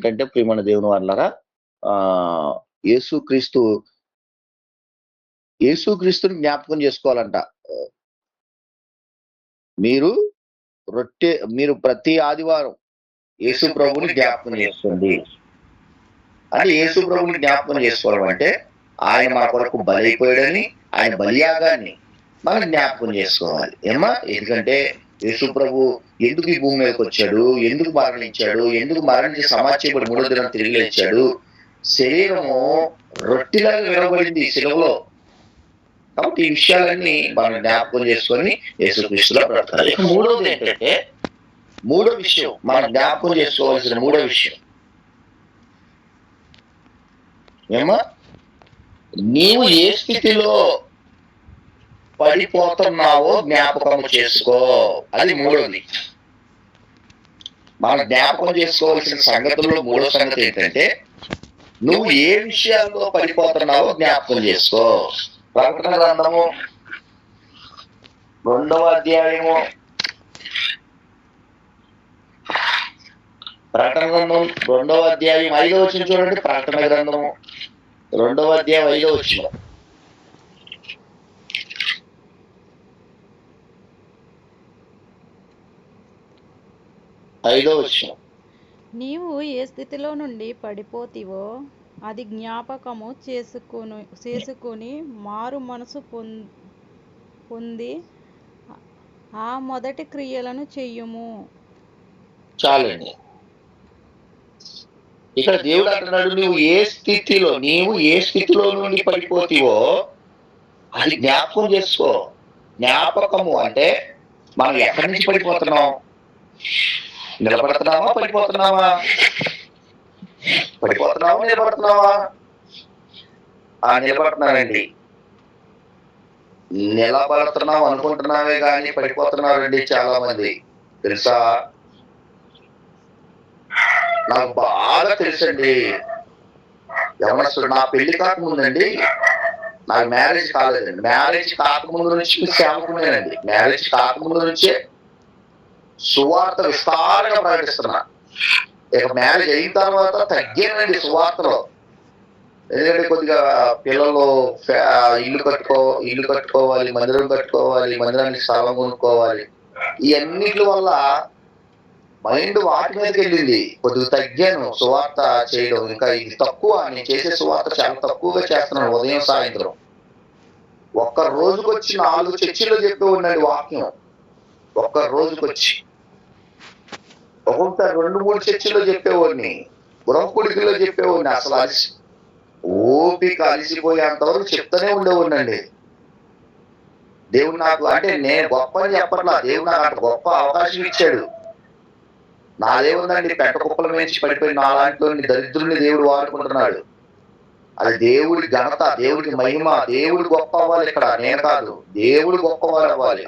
ఏంటంటే ప్రియమైన దేవుని వాళ్ళారా, ఆహ్, యేసుక్రీస్తు యేసుక్రీస్తుని జ్ఞాపకం చేసుకోవాలంట. మీరు మీరు ప్రతి ఆదివారం యేసు ప్రభువుని జ్ఞాపకం చేసుకోండి. అంటే యేసు ప్రభువుని జ్ఞాపకం చేసుకోవడం అంటే, ఆయన మన కొరకు బలైపోయాడని, ఆయన బలియాగాన్ని మనం జ్ఞాపకం చేసుకోవాలి. ఎందుకంటే యేసు ప్రభు ఎందుకు ఈ భూమి మీదకొచ్చాడు? ఎందుకు మరణించాడు? ఎందుకు మరణించి సమాధి చేయబడి మూడో దినాన తిరిగి లేచాడు? శరీరము రొట్టెలాగా విరవబడింది శిలువలో. కాబట్టి ఈ విషయాలన్నీ మనం జ్ఞాపకం చేసుకొని యేసుక్రీస్తులో బ్రతకాలి. ఇక మూడో విషయం మనం జ్ఞాపకం చేసుకోవాల్సిన మూడో విషయం నీవు ఏ స్థితిలో పడిపోతున్నావో జ్ఞాపకం చేసుకో. అది మూడోది. మనం జ్ఞాపకం చేసుకోవాల్సిన సంగతుల్లో మూడో సంగతి ఏంటంటే, నువ్వు ఏ విషయాల్లో పడిపోతున్నావో జ్ఞాపకం చేసుకో. ప్రకటన గ్రంథము 2వ అధ్యాయము, ప్రకటన గ్రంథం 2వ అధ్యాయం 5వ వచనం చూడండి. ప్రకటన గ్రంథము 2వ అధ్యాయం 5వ వచనం. నీవు ఏ స్థితిలో నుండి పడిపోతివో అది జ్ఞాపకము చేసుకుని మారు మనసు పొంది ఆ మొదటి క్రియలను చెయ్యుము. చాలండి. ఇక్కడ దేవుడు అంటున్నాడు, నీవు ఏ స్థితిలో నుండి పడిపోతివో అది జ్ఞాపకం చేసుకో. జ్ఞాపకము అంటే మనం ఎక్కడి నుంచి పడిపోతున్నాం? నిలబడుతున్నావా? పడిపోతున్నావా? నిలబడుతున్నావా? నిలబడుతున్నానండి. నిలబడుతున్నావు అనుకుంటున్నావే కానీ పడిపోతున్నారండి చాలా మంది. తెలుసా? నాకు బాగా తెలుసండి. యవనస్తుడు, నా పెళ్లి కాకముందండి, నాకు మ్యారేజ్ కాలేదండి. మ్యారేజ్ కాకముందు నుంచి సేవకునేనండి. మ్యారేజ్ కాకముందు నుంచే సువార్త విస్తారంగా ప్రకటిస్తున్నా. ఇక మ్యారేజ్ అయిన తర్వాత తగ్గానండి సువార్తలో. ఎందుకంటే కొద్దిగా పిల్లలు ఇల్లు కట్టుకోవాలి, మందిరం కట్టుకోవాలి, మందిరానికి స్థలం కొనుక్కోవాలి, ఇవన్నిటి వల్ల మైండ్ వాటి మీదకి వెళ్ళింది. కొద్దిగా తగ్గాను సువార్త చేయడం. ఇంకా ఇది తక్కువ. నేను చేసే సువార్త చాలా తక్కువగా చేస్తున్నాను. ఉదయం సాయంత్రం ఒక్క రోజుకొచ్చి 4 చర్చిలో చెప్పే ఉండండి వాక్యం. ఒక్క రోజుకొచ్చి ఒక్కొక్కసారి 2-3 చర్చిలో చెప్పేవాడిని, గృహకుడికిలో చెప్పేవాడిని. అసలు ఓపిక అలిసిపోయేంతవరకు చెప్తూనే ఉండేవాడినండి. దేవుడు నాకు, అంటే నేను గొప్ప అని చెప్పట్లా, దేవుడు నాకు అంత గొప్ప అవకాశం ఇచ్చాడు. నాదేముందండి, పెంట కుప్పల నుంచి పడిపోయి నాలాంటిలో దరిద్రుల్ని దేవుడు వాడుకుంటున్నాడు. అది దేవుడి ఘనత, దేవుడికి మహిమ. దేవుడు గొప్ప అవ్వాలి ఇక్కడ, నేను కాదు. దేవుడు గొప్పవాడు అవ్వాలి.